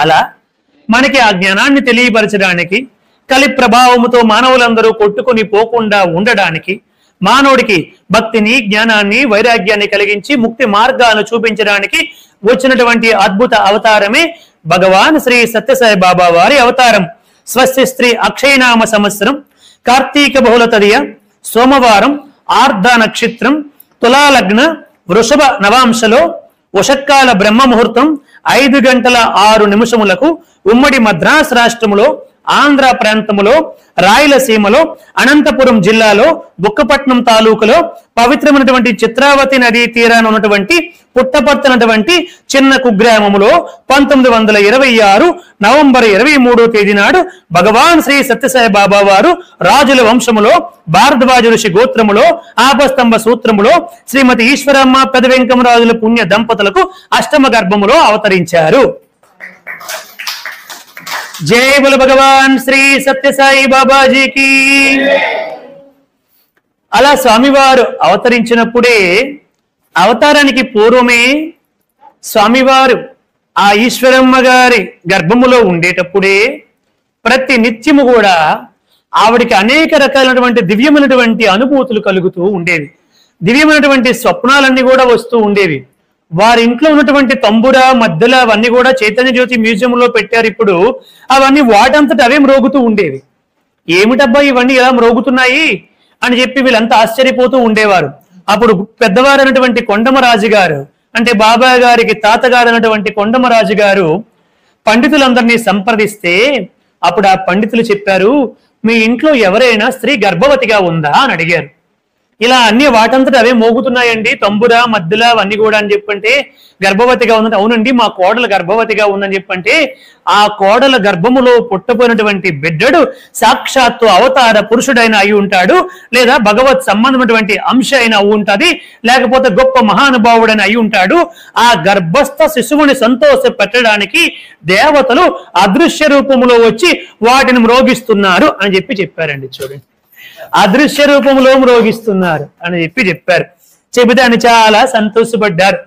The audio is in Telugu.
అలా మనకి ఆ జ్ఞానాన్ని తెలియపరచడానికి, కలి ప్రభావముతో మానవులందరూ కొట్టుకుని పోకుండా ఉండడానికి, మానవుడికి భక్తిని, జ్ఞానాన్ని, వైరాగ్యాన్ని కలిగించి ముక్తి మార్గాలను చూపించడానికి వచ్చినటువంటి అద్భుత అవతారమే భగవాన్ శ్రీ సత్యసాయి బాబా వారి అవతారం. స్వస్తి స్త్రీ అక్షయనామ సంవత్సరం, కార్తీక బహుళ తదియ, సోమవారం, ఆర్ధ నక్షత్రం, తులాలగ్న, వృషభ నవాంశలో, ఉషక్కాల బ్రహ్మ ముహూర్తం 5:06 ఉమ్మడి మద్రాసు రాష్ట్రములో, ఆంధ్ర ప్రాంతములో, రాయలసీమలో, అనంతపురం జిల్లాలో, బుక్కపట్నం తాలూకులో పవిత్రమైనటువంటి చిత్రావతి నదీ తీరాన ఉన్నటువంటి పుట్టపర్తనటువంటి చిన్న కుగ్రామములో 1926 నవంబర్ 23వ తేదీ నాడు భగవాన్ శ్రీ సత్యసాయి బాబా వారు రాజుల వంశములో, భారద్వాజ ఋషి గోత్రములో, ఆపస్తంభ సూత్రములో శ్రీమతి ఈశ్వరమ్మ పెద వెంకమరాజుల పుణ్య దంపతులకు అష్టమ గర్భములో అవతరించారు. జై బోలో భగవాన్ శ్రీ సత్యసాయి బాబాజీకి. అలా స్వామివారు అవతరించినప్పుడే, అవతారానికి పూర్వమే స్వామివారు ఆ ఈశ్వరమ్మ గారి గర్భములో ఉండేటప్పుడే ప్రతి నిత్యము కూడా ఆవిడికి అనేక రకాలైనటువంటి దివ్యమైనటువంటి అనుభూతులు కలుగుతూ ఉండేవి. దివ్యమైనటువంటి స్వప్నాలన్నీ కూడా వస్తూ ఉండేవి. వారి ఇంట్లో ఉన్నటువంటి తంబుర, మద్దెల అవన్నీ కూడా చైతన్య జ్యోతి మ్యూజియంలో పెట్టారు. ఇప్పుడు అవన్నీ వాటంతట అవే మ్రోగుతూ ఉండేవి. ఏమిటబ్బా ఇవన్నీ ఎలా మ్రోగుతున్నాయి అని చెప్పి వీళ్ళంతా ఆశ్చర్యపోతూ ఉండేవారు. అప్పుడు పెద్దవారు అయినటువంటి కొండమరాజు గారు, అంటే బాబా గారికి తాతగారు అయినటువంటి కొండమరాజు గారు పండితులందరినీ సంప్రదిస్తే అప్పుడు ఆ పండితులు చెప్పారు, మీ ఇంట్లో ఎవరైనా స్త్రీ గర్భవతిగా ఉందా అని అడిగారు. ఇలా అన్ని వాటంతట అవే మోగుతున్నాయండి, తంబుర, మద్దుల అవన్నీ కూడా అని చెప్పంటే గర్భవతిగా ఉందంటే, అవునండి మా కోడలు గర్భవతిగా ఉందని చెప్పంటే, ఆ కోడల గర్భములో పుట్టపోయినటువంటి బిడ్డడు సాక్షాత్తు అవతార పురుషుడైన అయి ఉంటాడు, లేదా భగవత్ సంబంధమైనటువంటి అంశ అయిన అయి ఉంటుంది, లేకపోతే గొప్ప మహానుభావుడని అయి ఉంటాడు. ఆ గర్భస్థ శిశువుని సంతోష పెట్టడానికి దేవతలు అదృశ్య రూపములో వచ్చి వాటిని మ్రోగిస్తున్నారు అని చెప్పారండి. చూడండి, అదృశ్య రూపంలో మ్రోగిస్తున్నారు అని చెప్పారు. చెబితే ఆయన చాలా సంతోషపడ్డారు.